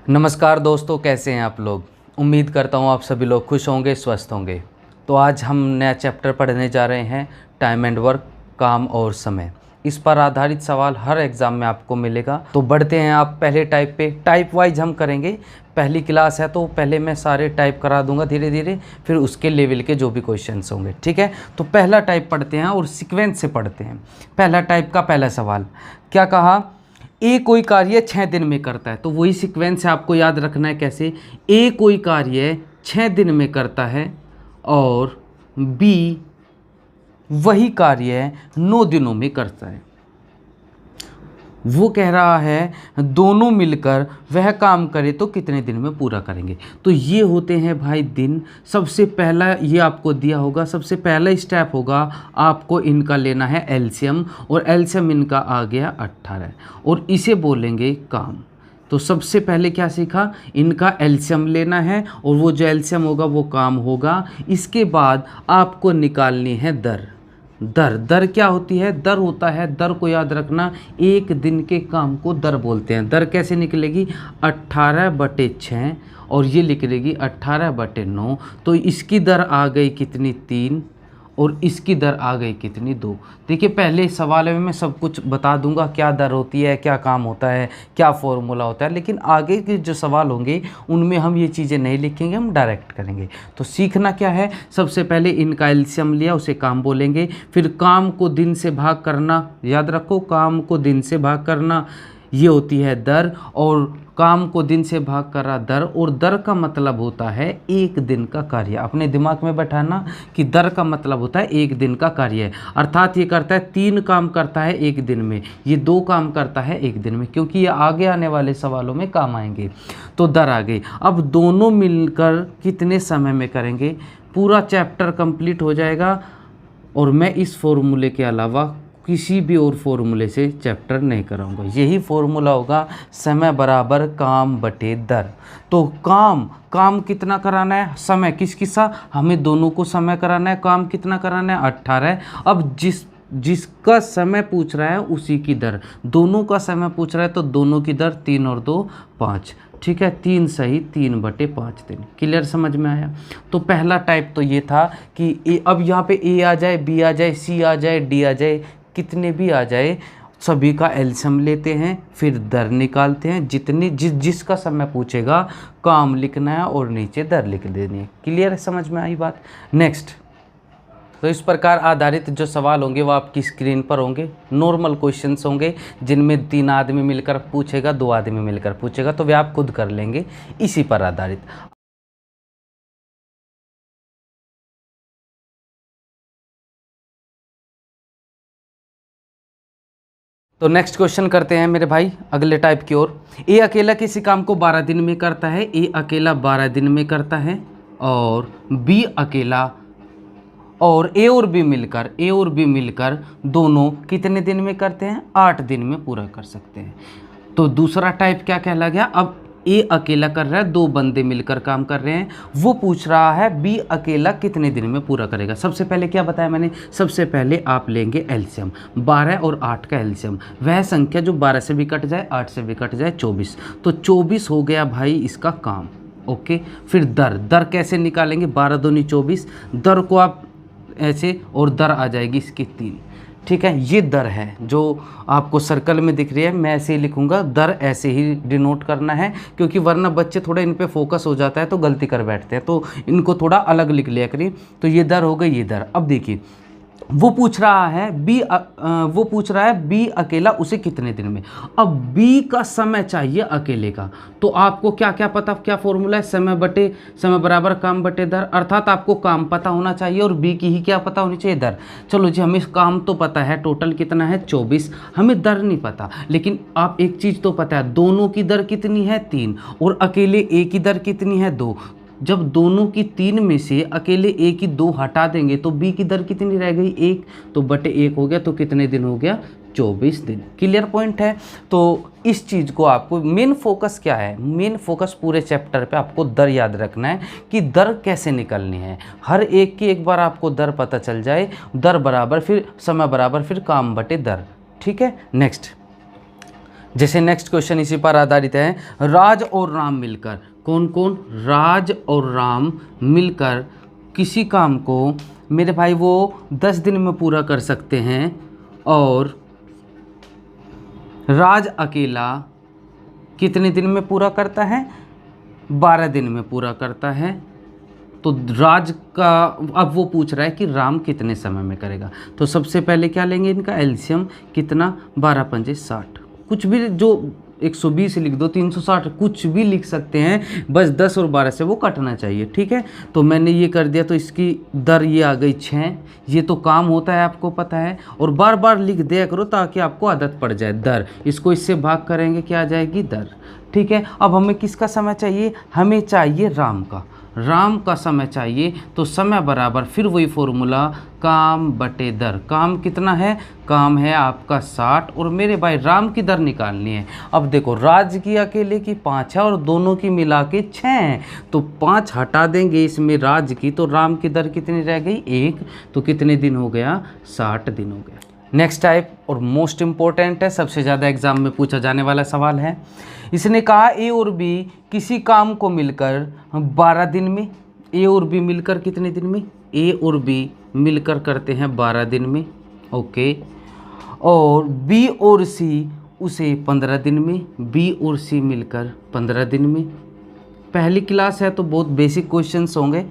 नमस्कार दोस्तों, कैसे हैं आप लोग। उम्मीद करता हूं आप सभी लोग खुश होंगे, स्वस्थ होंगे। तो आज हम नया चैप्टर पढ़ने जा रहे हैं, टाइम एंड वर्क, काम और समय। इस पर आधारित सवाल हर एग्ज़ाम में आपको मिलेगा। तो बढ़ते हैं आप पहले टाइप पे। टाइप वाइज हम करेंगे। पहली क्लास है तो पहले मैं सारे टाइप करा दूंगा धीरे धीरे, फिर उसके लेवल के जो भी क्वेश्चंस होंगे, ठीक है। तो पहला टाइप पढ़ते हैं और सीक्वेंस से पढ़ते हैं। पहला टाइप का पहला सवाल क्या कहा, ए कोई कार्य 6 दिन में करता है। तो वही सीक्वेंस है, आपको याद रखना है कैसे। ए कोई कार्य 6 दिन में करता है और बी वही कार्य 9 दिनों में करता है। वो कह रहा है दोनों मिलकर वह काम करे तो कितने दिन में पूरा करेंगे। तो ये होते हैं भाई दिन। सबसे पहला ये आपको दिया होगा, सबसे पहला स्टेप होगा आपको इनका लेना है एलसीएम, और एलसीएम इनका आ गया 18 और इसे बोलेंगे काम। तो सबसे पहले क्या सीखा, इनका एलसीएम लेना है और वो जो एलसीएम होगा वो काम होगा। इसके बाद आपको निकालनी है दर। दर क्या होती है, दर होता है, दर को याद रखना, एक दिन के काम को दर बोलते हैं। दर कैसे निकलेगी, 18/6 और ये लिख लेगी 18/9। तो इसकी दर आ गई कितनी, 3, और इसकी दर आ गई कितनी, 2। देखिए पहले सवाल में मैं सब कुछ बता दूंगा, क्या दर होती है, क्या काम होता है, क्या फॉर्मूला होता है, लेकिन आगे के जो सवाल होंगे उनमें हम ये चीज़ें नहीं लिखेंगे, हम डायरेक्ट करेंगे। तो सीखना क्या है, सबसे पहले इनका एलसीएम लिया, उसे काम बोलेंगे। फिर काम को दिन से भाग करना, याद रखो काम को दिन से भाग करना, ये होती है दर, और काम को दिन से भाग कर रहा दर, और दर का मतलब होता है एक दिन का कार्य। अपने दिमाग में बैठाना कि दर का मतलब होता है एक दिन का कार्य है, अर्थात ये करता है 3 काम करता है एक दिन में, ये 2 काम करता है एक दिन में, क्योंकि ये आगे आने वाले सवालों में काम आएंगे। तो दर आ गई। अब दोनों मिलकर कितने समय में करेंगे, पूरा चैप्टर कंप्लीट हो जाएगा और मैं इस फॉर्मूले के अलावा किसी भी और फॉर्मूले से चैप्टर नहीं कराऊंगा। यही फॉर्मूला होगा, समय बराबर काम बटे दर। तो काम कितना कराना है, समय किसका, हमें दोनों को समय कराना है। काम कितना कराना है, 18। अब जिसका समय पूछ रहा है उसी की दर, दोनों का समय पूछ रहा है तो दोनों की दर 3 और 2 5, ठीक है। 3 सही 3/5 दिन। क्लियर, समझ में आया। तो पहला टाइप तो ये था कि अब यहाँ पे ए आ जाए, बी आ जाए, सी आ जाए, डी आ जाए, कितने भी आ जाए, सभी का एलसीएम लेते हैं, फिर दर निकालते हैं। जिसका समय पूछेगा काम लिखना है और नीचे दर लिख देनी है। क्लियर, समझ में आई बात। नेक्स्ट, तो इस प्रकार आधारित जो सवाल होंगे वो आपकी स्क्रीन पर होंगे। नॉर्मल क्वेश्चंस होंगे जिनमें 3 आदमी मिलकर पूछेगा, 2 आदमी मिलकर पूछेगा, तो वे आप खुद कर लेंगे इसी पर आधारित। तो नेक्स्ट क्वेश्चन करते हैं मेरे भाई अगले टाइप की ओर। ए अकेला किसी काम को 12 दिन में करता है, ए अकेला 12 दिन में करता है, और बी अकेला और ए और बी मिलकर दोनों कितने दिन में करते हैं, 8 दिन में पूरा कर सकते हैं। तो दूसरा टाइप क्या कहला गया, अब ए अकेला कर रहा है, 2 बंदे मिलकर काम कर रहे हैं, वो पूछ रहा है बी अकेला कितने दिन में पूरा करेगा। सबसे पहले क्या बताया मैंने, सबसे पहले आप लेंगे एलसीएम, 12 और 8 का एलसीएम, वह संख्या जो 12 से भी कट जाए, 8 से भी कट जाए, 24। तो 24 हो गया भाई इसका काम। ओके, फिर दर कैसे निकालेंगे, 12 दूनी 24, दर को आप ऐसे, और दर आ जाएगी इसकी 3, ठीक है। ये दर है जो आपको सर्कल में दिख रही है, मैं ऐसे ही लिखूंगा, दर ऐसे ही डिनोट करना है, क्योंकि वरना बच्चे थोड़ा इन पे फोकस हो जाता है तो गलती कर बैठते हैं, तो इनको थोड़ा अलग लिख लिया करिए। तो ये दर हो गई, ये दर। अब देखिए वो पूछ रहा है बी अकेला उसे कितने दिन में। अब बी का समय चाहिए अकेले का, तो आपको क्या क्या पता, क्या फॉर्मूला है, समय बराबर काम बटे दर, अर्थात आपको काम पता होना चाहिए और बी की ही क्या पता होनी चाहिए, दर। चलो जी, हमें काम तो पता है टोटल कितना है 24, हमें दर नहीं पता, लेकिन आप एक चीज़ तो पता है, दोनों की दर कितनी है 3, और अकेले ए की दर कितनी है 2। जब दोनों की 3 में से अकेले ए की 2 हटा देंगे तो बी की दर कितनी रह गई, 1, तो बटे 1 हो गया, तो कितने दिन हो गया, 24 दिन। क्लियर पॉइंट है। तो इस चीज़ को आपको, मेन फोकस क्या है, मेन फोकस पूरे चैप्टर पे आपको दर याद रखना है कि दर कैसे निकलनी है। हर एक की एक बार आपको दर पता चल जाए, दर बराबर फिर समय बराबर फिर काम बटे दर, ठीक है। नेक्स्ट, जैसे नेक्स्ट क्वेश्चन इसी पर आधारित है, राज और राम मिलकर, कौन कौन, राज और राम मिलकर किसी काम को मेरे भाई वो 10 दिन में पूरा कर सकते हैं और राज अकेला कितने दिन में पूरा करता है, 12 दिन में पूरा करता है। तो राज का अब वो पूछ रहा है कि राम कितने समय में करेगा। तो सबसे पहले क्या लेंगे, इनका एलसीएम कितना, 12 पंजे 60, कुछ भी जो 120 लिख दो, 360 कुछ भी लिख सकते हैं, बस 10 और 12 से वो कटना चाहिए, ठीक है। तो मैंने ये कर दिया, तो इसकी दर ये आ गई 6। ये तो काम होता है आपको पता है, और बार बार लिख दिया करो ताकि आपको आदत पड़ जाए। दर, इसको इससे भाग करेंगे क्या आ जाएगी, दर, ठीक है। अब हमें किसका समय चाहिए, हमें चाहिए राम का, राम का समय चाहिए। तो समय बराबर फिर वही फॉर्मूला, काम बटे दर। काम कितना है, काम है आपका 60, और मेरे भाई राम की दर निकालनी है। अब देखो राज की अकेले की 5 है और दोनों की मिला के 6 है, तो 5 हटा देंगे इसमें राज की, तो राम की दर कितनी रह गई, 1। तो कितने दिन हो गया, 60 दिन हो गया। नेक्स्ट टाइप और मोस्ट इंपॉर्टेंट है, सबसे ज़्यादा एग्जाम में पूछा जाने वाला सवाल है। इसने कहा ए और बी किसी काम को मिलकर 12 दिन में, ए और बी मिलकर कितने दिन में, ए और बी मिलकर करते हैं 12 दिन में, ओके। और बी और सी उसे 15 दिन में, बी और सी मिलकर 15 दिन में। पहली क्लास है तो बहुत बेसिक क्वेश्चंस होंगे।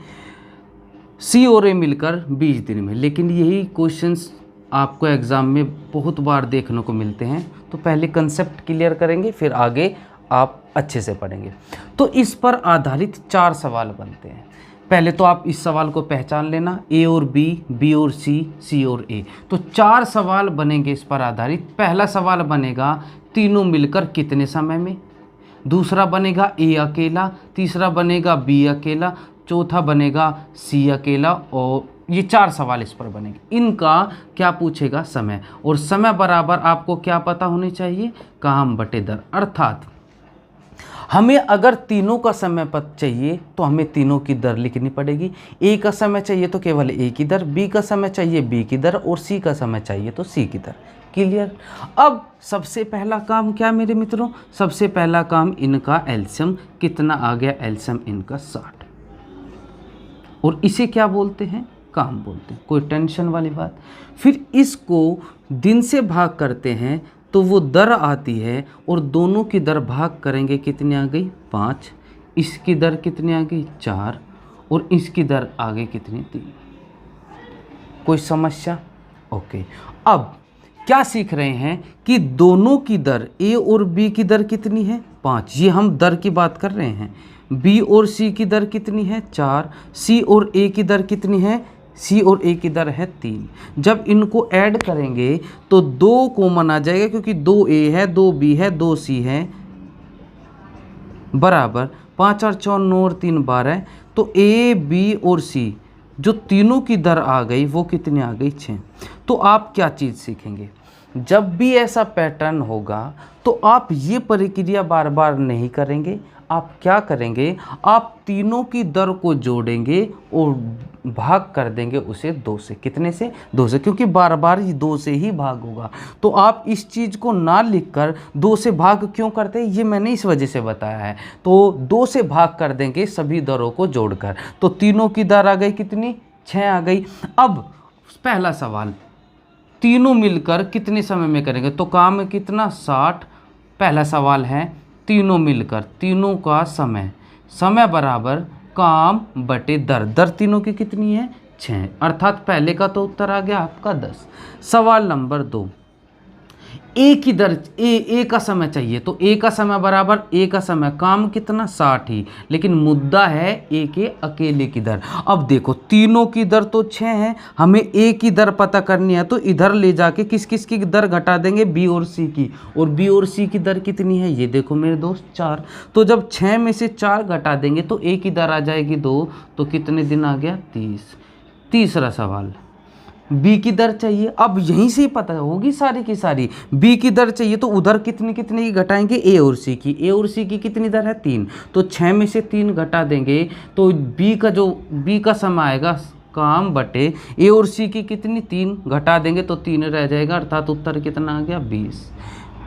सी और ए मिलकर 20 दिन में, लेकिन यही क्वेश्चंस आपको एग्ज़ाम में बहुत बार देखने को मिलते हैं। तो पहले कंसेप्ट क्लियर करेंगे, फिर आगे आप अच्छे से पढ़ेंगे। तो इस पर आधारित 4 सवाल बनते हैं। पहले तो आप इस सवाल को पहचान लेना, ए और बी, बी और सी, सी और ए। तो 4 सवाल बनेंगे इस पर आधारित। पहला सवाल बनेगा तीनों मिलकर कितने समय में, दूसरा बनेगा ए अकेला, तीसरा बनेगा बी अकेला, चौथा बनेगा सी अकेला, और ये 4 सवाल इस पर बनेंगे। इनका क्या पूछेगा, समय, और समय बराबर आपको क्या पता होनी चाहिए, काम बटे दर। अर्थात हमें अगर तीनों का समय पता चाहिए तो हमें तीनों की दर लिखनी पड़ेगी। ए का समय चाहिए तो केवल ए की दर, बी का समय चाहिए बी की दर, और सी का समय चाहिए तो सी की दर। क्लियर। अब सबसे पहला काम क्या मेरे मित्रों, सबसे पहला काम इनका एलसीएम कितना आ गया, एलसीएम इनका 60, और इसे क्या बोलते हैं, काम बोलते हैं, कोई टेंशन वाली बात। फिर इसको दिन से भाग करते हैं तो वो दर आती है, और दोनों की दर भाग करेंगे, कितनी आ गई, 5। इसकी दर कितनी आ गई, 4, और इसकी दर आ गई कितनी, 3। कोई समस्या, ओके। अब क्या सीख रहे हैं कि दोनों की दर, ए और बी की दर कितनी है, 5, ये हम दर की बात कर रहे हैं। बी और सी की दर कितनी है, 4, सी और ए की दर कितनी है, सी और ए की दर है 3। जब इनको ऐड करेंगे तो 2 कॉमन आ जाएगा, क्योंकि 2 ए है, 2 बी है, 2 सी है, बराबर 5 और 4 9 और 3 12। तो ए बी और सी जो तीनों की दर आ गई वो कितनी आ गई, 6। तो आप क्या चीज़ सीखेंगे, जब भी ऐसा पैटर्न होगा तो आप ये प्रक्रिया बार बार नहीं करेंगे। आप क्या करेंगे, आप तीनों की दर को जोड़ेंगे और भाग कर देंगे उसे 2 से। कितने से, 2 से, क्योंकि बार बार ये 2 से ही भाग होगा। तो आप इस चीज़ को ना लिखकर 2 से भाग क्यों करते हैं, ये मैंने इस वजह से बताया है। तो 2 से भाग कर देंगे सभी दरों को जोड़कर, तो तीनों की दर आ गई कितनी, 6 आ गई। अब पहला सवाल, तीनों मिलकर कितने समय में करेंगे, तो काम कितना, 60। पहला सवाल है तीनों मिलकर, तीनों का समय, समय बराबर काम बटे दर, दर तीनों की कितनी है, 6। अर्थात पहले का तो उत्तर आ गया आपका 10। सवाल नंबर 2, ए की दर, ए का समय चाहिए, तो ए का समय बराबर, ए का समय, काम कितना, 60 ही, लेकिन मुद्दा है ए के अकेले की दर। अब देखो तीनों की दर तो 6 है, हमें ए की दर पता करनी है, तो इधर ले जाके किस किस की दर घटा देंगे, बी और सी की, और बी और सी की दर कितनी है, ये देखो मेरे दोस्त 4। तो जब 6 में से 4 घटा देंगे तो ए की दर आ जाएगी 2, तो कितने दिन आ गया, 30। तीसरा सवाल, बी की दर चाहिए। अब यहीं से ही पता होगी सारी की सारी, बी की दर चाहिए तो उधर कितनी कितनी की घटाएंगे, ए और सी की, ए और सी की कितनी दर है, 3। तो 6 में से 3 घटा देंगे तो बी का समय आएगा काम बटे ए और सी की कितनी, 3 घटा देंगे तो 3 रह जाएगा, अर्थात उत्तर कितना आ गया, 20।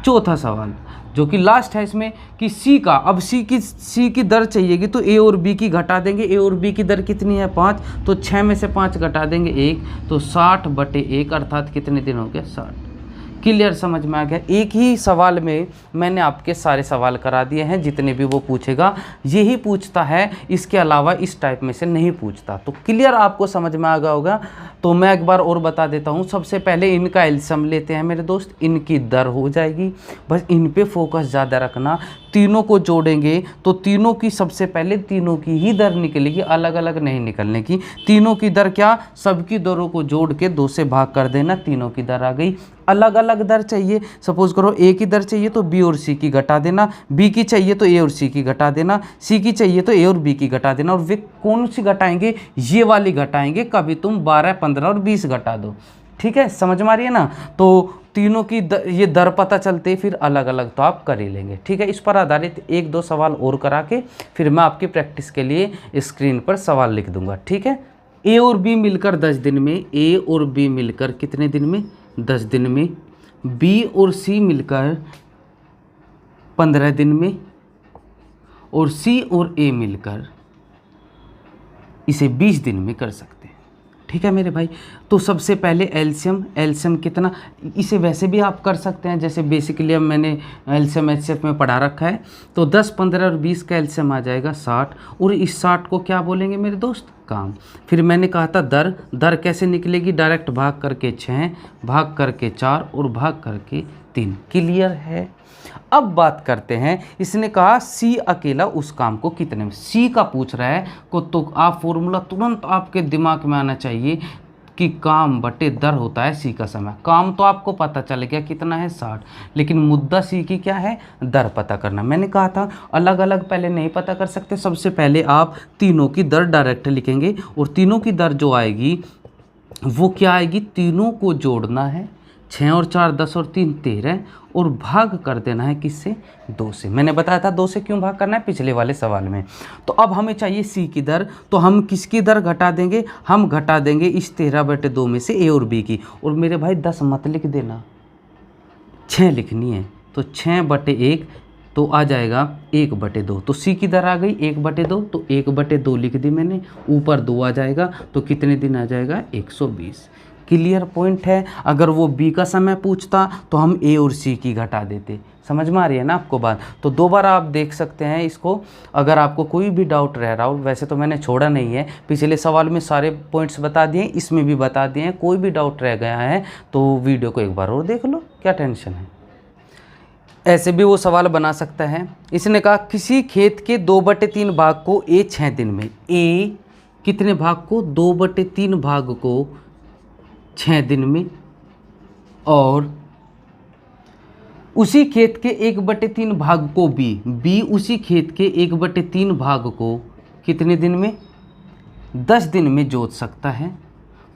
चौथा सवाल, जो कि लास्ट है इसमें कि सी का, अब सी की दर चाहिएगी तो ए और बी की घटा देंगे। ए और बी की दर कितनी है 5, तो 6 में से 5 घटा देंगे 1, तो 60/1 अर्थात कितने दिन हो गए 60। क्लियर, समझ में आ गया। एक ही सवाल में मैंने आपके सारे सवाल करा दिए हैं, जितने भी वो पूछेगा यही पूछता है, इसके अलावा इस टाइप में से नहीं पूछता। तो क्लियर, आपको समझ में आ गया होगा। तो मैं एक बार और बता देता हूँ। सबसे पहले इनका एलसीएम लेते हैं मेरे दोस्त, इनकी दर हो जाएगी, बस इन पे फोकस ज़्यादा रखना। तीनों को जोड़ेंगे तो तीनों की सबसे पहले तीनों की ही दर निकलेगी, अलग अलग नहीं निकलने की। तीनों की दर क्या, सबकी दरों को जोड़ के 2 से भाग कर देना, तीनों की दर आ गई। अलग अलग दर चाहिए, सपोज करो ए की दर चाहिए तो बी और सी की घटा देना, बी की चाहिए तो ए और सी की घटा देना, सी की चाहिए तो ए और बी की घटा देना। और वे कौन सी घटाएंगे, ये वाली घटाएंगे। कभी तुम 12, 15 और 20 घटा दो, ठीक है, समझ में आ रही है ना। तो तीनों की ये दर पता चलते फिर अलग अलग तो आप कर ही लेंगे, ठीक है। इस पर आधारित 1-2 सवाल और करा के फिर मैं आपकी प्रैक्टिस के लिए स्क्रीन पर सवाल लिख दूंगा, ठीक है। ए और बी मिलकर 10 दिन में, ए और बी मिलकर कितने दिन में 10 दिन में, बी और सी मिलकर 15 दिन में, और सी और ए मिलकर इसे 20 दिन में कर सकते हैं, ठीक है मेरे भाई। तो सबसे पहले एलसीएम कितना, इसे वैसे भी आप कर सकते हैं, जैसे बेसिकली अब मैंने एलसीएम एचसीएफ में पढ़ा रखा है। तो 10, 15 और 20 का एलसीएम आ जाएगा 60, और इस 60 को क्या बोलेंगे मेरे दोस्त, काम। फिर मैंने कहा था दर कैसे निकलेगी, डायरेक्ट भाग करके 6, भाग करके 4 और भाग करके 3। क्लियर है। अब बात करते हैं, इसने कहा सी अकेला उस काम को कितने में, सी का पूछ रहा है को, तो आप फॉर्मूला तुरंत आपके दिमाग में आना चाहिए कि काम बटे दर होता है सी का समय। काम तो आपको पता चल गया कितना है 60, लेकिन मुद्दा सी की क्या है, दर पता करना। मैंने कहा था अलग अलग पहले नहीं पता कर सकते, सबसे पहले आप तीनों की दर डायरेक्ट लिखेंगे, और तीनों की दर जो आएगी वो क्या आएगी, तीनों को जोड़ना है, 6 और 4 10 और 3 13, और भाग कर देना है किससे, 2 से। मैंने बताया था 2 से क्यों भाग करना है पिछले वाले सवाल में। तो अब हमें चाहिए सी की दर, तो हम किसकी दर घटा देंगे, हम घटा देंगे इस 13/2 में से ए और बी की। और मेरे भाई 10 मत लिख देना, 6 लिखनी है। तो 6/1 तो आ जाएगा 1/2। तो सी की दर आ गई 1/2, तो 1/2 लिख दी मैंने, ऊपर 2 आ जाएगा, तो कितने दिन आ जाएगा 120। क्लियर पॉइंट है। अगर वो बी का समय पूछता तो हम ए और सी की घटा देते। समझ में आ रही है ना आपको बात। तो 2 बार आप देख सकते हैं इसको, अगर आपको कोई भी डाउट रह रहा हो। वैसे तो मैंने छोड़ा नहीं है, पिछले सवाल में सारे पॉइंट्स बता दिए, इसमें भी बता दिए हैं। कोई भी डाउट रह गया है तो वीडियो को एक बार और देख लो, क्या टेंशन है। ऐसे भी वो सवाल बना सकता है। इसने कहा किसी खेत के 2/3 भाग को ए 6 दिन में, ए कितने भाग को, 2/3 भाग को 6 दिन में, और उसी खेत के 1/3 भाग को बी उसी खेत के 1/3 भाग को कितने दिन में, 10 दिन में जोत सकता है।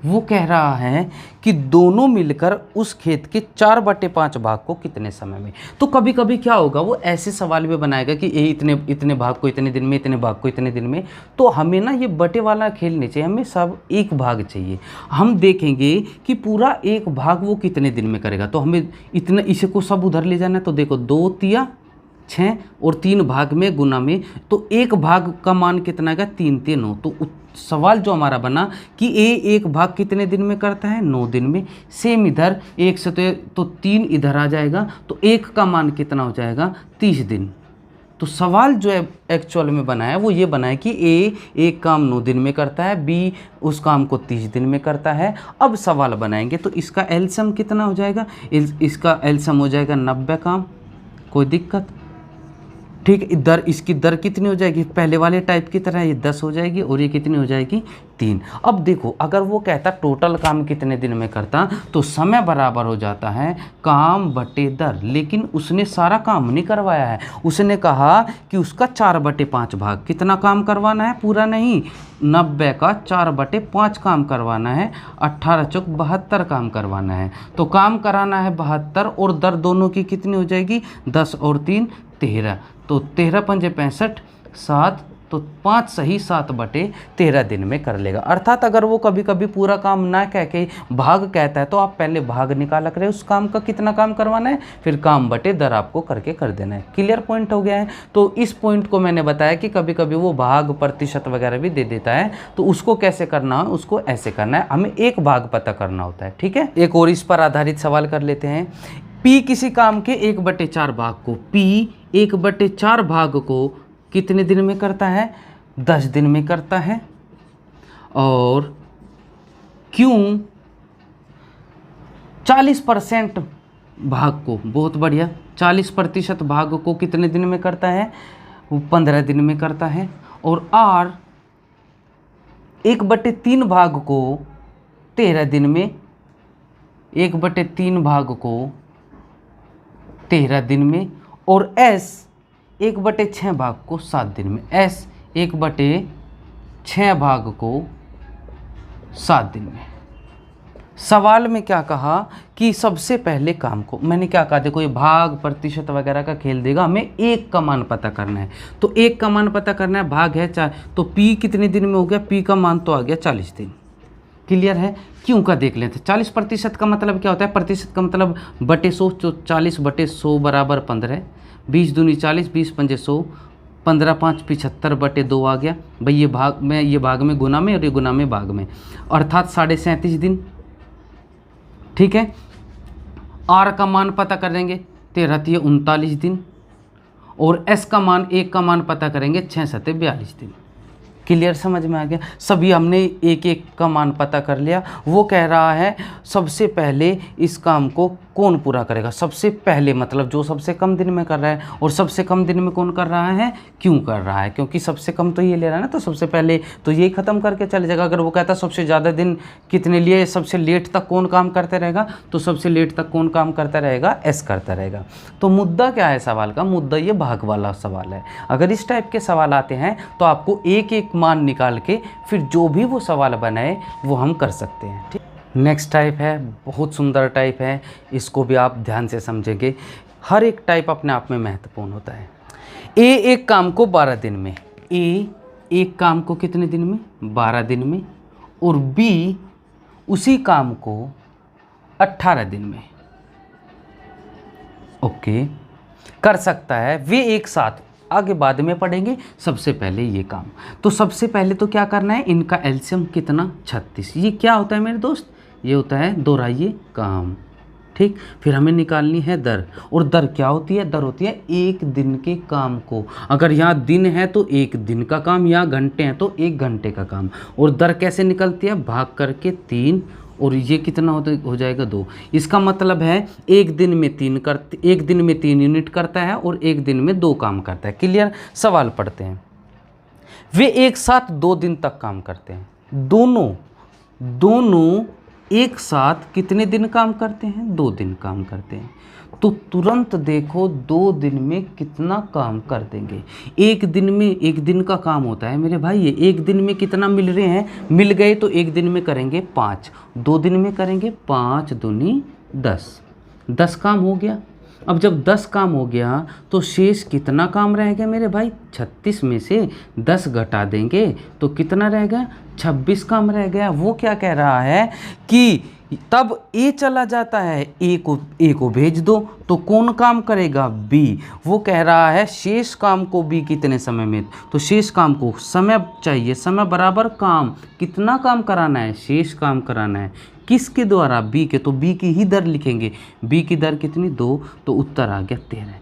वो कह रहा है कि दोनों मिलकर उस खेत के 4/5 भाग को कितने समय में। तो कभी कभी क्या होगा, वो ऐसे सवाल भी बनाएगा कि ये इतने भाग को इतने दिन में, इतने भाग को इतने दिन में। तो हमें ना ये बटे वाला खेल नहीं चाहिए, हमें सब एक भाग चाहिए। हम देखेंगे कि पूरा एक भाग वो कितने दिन में करेगा। तो हमें इतना इसे को सब उधर ले जाना है। तो देखो 2 तिया 6 और 3 भाग में गुना में, तो एक भाग का मान कितना आएगा, 3 3 9। तो सवाल जो हमारा बना कि ए एक भाग कितने दिन में करता है, 9 दिन में। सेम इधर 1 से तो 3 इधर आ जाएगा, तो 1 का मान कितना हो जाएगा, 30 दिन। तो सवाल जो है एक्चुअल में बनाया वो ये बनाया कि ए एक काम 9 दिन में करता है, बी उस काम को 30 दिन में करता है। अब सवाल बनाएंगे तो इसका एलसीएम कितना हो जाएगा, इसका एलसीएम हो जाएगा 90 काम, कोई दिक्कत, ठीक है। दर इसकी दर कितनी हो जाएगी, पहले वाले टाइप की तरह ये 10 हो जाएगी, और ये कितनी हो जाएगी 3। अब देखो अगर वो कहता टोटल काम कितने दिन में करता, तो समय बराबर हो जाता है काम बटे दर। लेकिन उसने सारा काम नहीं करवाया है, उसने कहा कि उसका 4/5 भाग, कितना काम करवाना है, पूरा नहीं, 90 का 4/5 काम करवाना है, 18 चौक 72 काम करवाना है। तो काम कराना है 72, और दर दोनों की कितनी हो जाएगी, 10 और 3 13। तो 13 पंजे 65, 7 तो 5 सही 7/13 दिन में कर लेगा। अर्थात अगर वो कभी कभी पूरा काम ना कह के भाग कहता है तो आप पहले भाग निकाला करें उस काम का कितना काम करवाना है, फिर काम बटे दर आपको करके कर देना है। क्लियर पॉइंट हो गया है। तो इस पॉइंट को मैंने बताया कि कभी कभी वो भाग प्रतिशत वगैरह भी दे देता है, तो उसको कैसे करना है, उसको ऐसे करना है, हमें एक भाग पता करना होता है। ठीक है, एक और इस पर आधारित सवाल कर लेते हैं। P किसी काम के 1/4 भाग को, P 1/4 भाग को कितने दिन में करता है, 10 दिन में करता है। और Q 40% भाग को, बहुत बढ़िया, 40% भाग को कितने दिन में करता है, वो 15 दिन में करता है। और R 1/3 भाग को 13 दिन में, 1/3 भाग को 13 दिन में। और S 1/6 भाग को 7 दिन में, S 1/6 भाग को 7 दिन में। सवाल में क्या कहा कि सबसे पहले काम को, मैंने क्या कहा, देखो ये भाग प्रतिशत वगैरह का खेल देगा, हमें एक का मान पता करना है। तो एक का मान पता करना है, भाग है 4, तो P कितने दिन में हो गया, P का मान तो आ गया 40 दिन। क्लियर है। क्यों का देख लेते हैं। 40% का मतलब क्या होता है, प्रतिशत का मतलब बटे 100, तो 40/100 बराबर 15, 20 दूनी 40, 20 पंजे 100, 15 5 75/2 आ गया भाई। ये भाग में गुना में और ये गुना में भाग में, अर्थात 37.5 दिन। ठीक है। R का मान पता करेंगे, 13 39 दिन। और S का मान, 1 का मान पता करेंगे, 6 7 42 दिन। क्लियर, समझ में आ गया। सभी हमने एक एक का मान पता कर लिया। वो कह रहा है सबसे पहले इस काम को कौन पूरा करेगा, सबसे पहले मतलब जो सबसे कम दिन में कर रहा है। और सबसे कम दिन में कौन कर रहा है, क्यों कर रहा है, क्योंकि सबसे कम तो ये ले रहा है ना, तो सबसे पहले तो ये ख़त्म करके चले जाएगा। अगर वो कहता सबसे ज़्यादा दिन कितने लिए, सबसे लेट तक कौन काम करते रहेगा, तो सबसे लेट तक कौन काम करता रहेगा, S करता रहेगा। तो मुद्दा क्या है सवाल का, मुद्दा ये भाग वाला सवाल है। अगर इस टाइप के सवाल आते हैं तो आपको एक एक मान निकाल के फिर जो भी वो सवाल बनाए वो हम कर सकते हैं। ठीक। नेक्स्ट टाइप है, बहुत सुंदर टाइप है, इसको भी आप ध्यान से समझेंगे। हर एक टाइप अपने आप में महत्वपूर्ण होता है। A एक काम को 12 दिन में, A एक काम को कितने दिन में, 12 दिन में। और B उसी काम को 18 दिन में ओके कर सकता है। वे एक साथ, आगे बाद में पढ़ेंगे, सबसे पहले ये काम। तो सबसे पहले तो क्या करना है, इनका एलसीएम कितना, 36। ये क्या होता है मेरे दोस्त, ये होता है दोहराइए काम। ठीक। फिर हमें निकालनी है दर। और दर क्या होती है, दर होती है एक दिन के काम को। अगर यहाँ दिन है तो एक दिन का काम, यहाँ घंटे हैं तो 1 घंटे का काम। और दर कैसे निकलती है, भाग करके 3, और ये कितना हो जाएगा 2। इसका मतलब है एक दिन में 3 यूनिट करता है और एक दिन में 2 काम करता है। क्लियर। सवाल पढ़ते हैं। वे एक साथ 2 दिन तक काम करते हैं। दोनों एक साथ कितने दिन काम करते हैं, 2 दिन काम करते हैं। तो तुरंत देखो 2 दिन में कितना काम कर देंगे। एक दिन में, एक दिन का काम होता है मेरे भाई, ये एक दिन में कितना मिल रहे हैं, मिल गए तो एक दिन में करेंगे 5, 2 दिन में करेंगे 5 दूनी 10 काम हो गया। अब जब 10 काम हो गया तो शेष कितना काम रह गया मेरे भाई, 36 में से 10 घटा देंगे तो कितना रह गया, 26 काम रह गया। वो क्या कह रहा है कि तब ए चला जाता है, ए को भेज दो, तो कौन काम करेगा, बी। वो कह रहा है शेष काम को बी कितने समय में, तो शेष काम को समय चाहिए, समय बराबर काम, कितना काम कराना है, शेष काम कराना है। किसके द्वारा, बी के, तो बी की ही दर लिखेंगे। बी की दर कितनी, 2, तो उत्तर आ गया 13।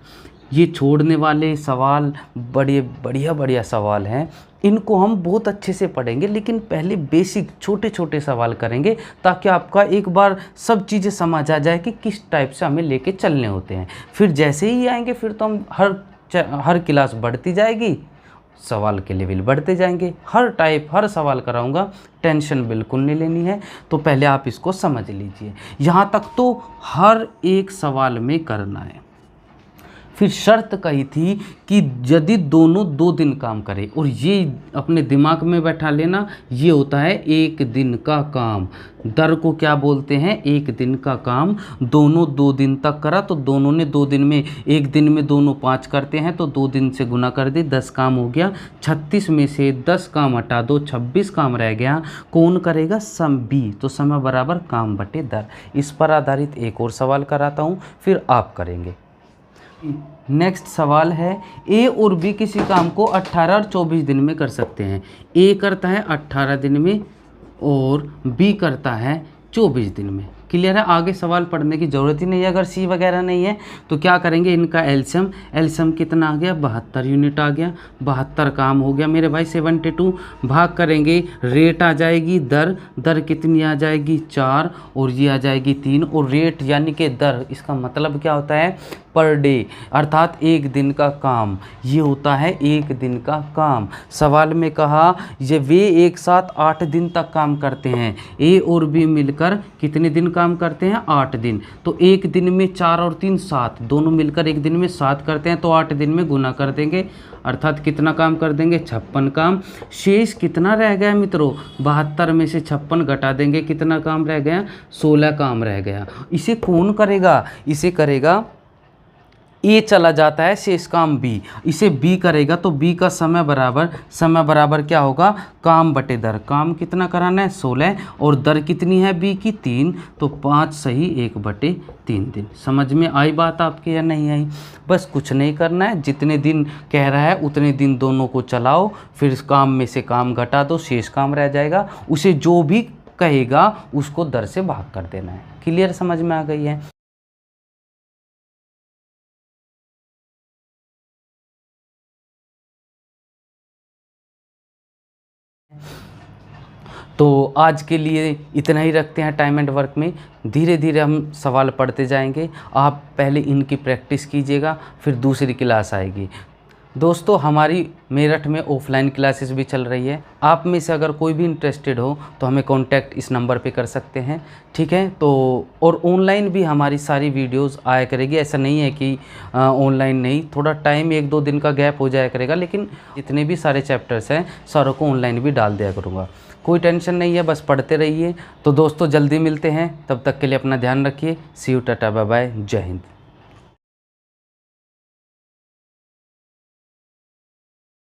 ये छोड़ने वाले सवाल बड़े बढ़िया सवाल हैं, इनको हम बहुत अच्छे से पढ़ेंगे, लेकिन पहले बेसिक छोटे छोटे सवाल करेंगे ताकि आपका एक बार सब चीज़ें समझ आ जाए कि किस टाइप से हमें लेके चलने होते हैं। फिर जैसे ही आएंगे फिर तो हम हर क्लास बढ़ती जाएगी, सवाल के लेवल बढ़ते जाएंगे। हर सवाल कराऊंगा, टेंशन बिल्कुल नहीं लेनी है। तो पहले आप इसको समझ लीजिए, यहाँ तक तो हर एक सवाल में करना है। फिर शर्त कही थी कि यदि दोनों 2 दिन काम करें, और ये अपने दिमाग में बैठा लेना, ये होता है 1 दिन का काम। दर को क्या बोलते हैं? 1 दिन का काम। दोनों 2 दिन तक करा तो दोनों ने 2 दिन में, 1 दिन में दोनों 5 करते हैं तो 2 दिन से गुना कर दी, 10 काम हो गया। 36 में से 10 काम हटा दो, 26 काम रह गया। कौन करेगा? Somebody. तो समय बराबर काम बटे दर। इस पर आधारित एक और सवाल कराता हूँ, फिर आप करेंगे। नेक्स्ट सवाल है, ए और बी किसी काम को 18 और 24 दिन में कर सकते हैं। ए करता है 18 दिन में और बी करता है 24 दिन में। क्लियर है? आगे सवाल पढ़ने की ज़रूरत ही नहीं है। अगर सी वगैरह नहीं है तो क्या करेंगे, इनका एलसीएम, एलसीएम कितना आ गया? 72 यूनिट आ गया। 72 काम हो गया मेरे भाई 72। भाग करेंगे, रेट आ जाएगी दर, दर कितनी आ जाएगी? 4, और ये आ जाएगी 3। और रेट यानी कि दर, इसका मतलब क्या होता है? पर डे, अर्थात 1 दिन का काम। ये होता है 1 दिन का काम। सवाल में कहा ये वे एक साथ 8 दिन तक काम करते हैं। ए और बी मिलकर कितने दिन काम करते हैं? 8 दिन। तो 1 दिन में 4 और 3 7, दोनों मिलकर 1 दिन में 7 करते हैं, तो 8 दिन में गुना कर देंगे, अर्थात कितना काम कर देंगे? 56 काम। शेष कितना रह गया मित्रों? 72 में से 56 घटा देंगे, कितना काम रह गया? 16 काम रह गया। इसे कौन करेगा? इसे करेगा ए, चला जाता है शेष काम बी, इसे बी करेगा तो बी का समय बराबर क्या होगा? काम बटे दर। काम कितना कराना है? 16, और दर कितनी है बी की? 3, तो 5 सही 1/3 दिन। समझ में आई बात आपके या नहीं आई? बस कुछ नहीं करना है, जितने दिन कह रहा है उतने दिन दोनों को चलाओ, फिर इस काम में से काम घटा दो, शेष काम रह जाएगा, उसे जो भी कहेगा उसको दर से भाग कर देना है। क्लियर? समझ में आ गई है? तो आज के लिए इतना ही रखते हैं टाइम एंड वर्क में। धीरे धीरे हम सवाल पढ़ते जाएंगे। आप पहले इनकी प्रैक्टिस कीजिएगा, फिर दूसरी क्लास आएगी। दोस्तों, हमारी मेरठ में ऑफलाइन क्लासेस भी चल रही है। आप में से अगर कोई भी इंटरेस्टेड हो तो हमें कांटेक्ट इस नंबर पे कर सकते हैं, ठीक है? तो और ऑनलाइन भी हमारी सारी वीडियोस आया करेगी। ऐसा नहीं है कि ऑनलाइन नहीं, थोड़ा टाइम 1-2 दिन का गैप हो जाया करेगा, लेकिन जितने भी सारे चैप्टर्स हैं सारों को ऑनलाइन भी डाल दिया करूँगा। कोई टेंशन नहीं है, बस पढ़ते रहिए। तो दोस्तों, जल्दी मिलते हैं, तब तक के लिए अपना ध्यान रखिए। सी यू, टाटा, बाय बाय, जय हिंद।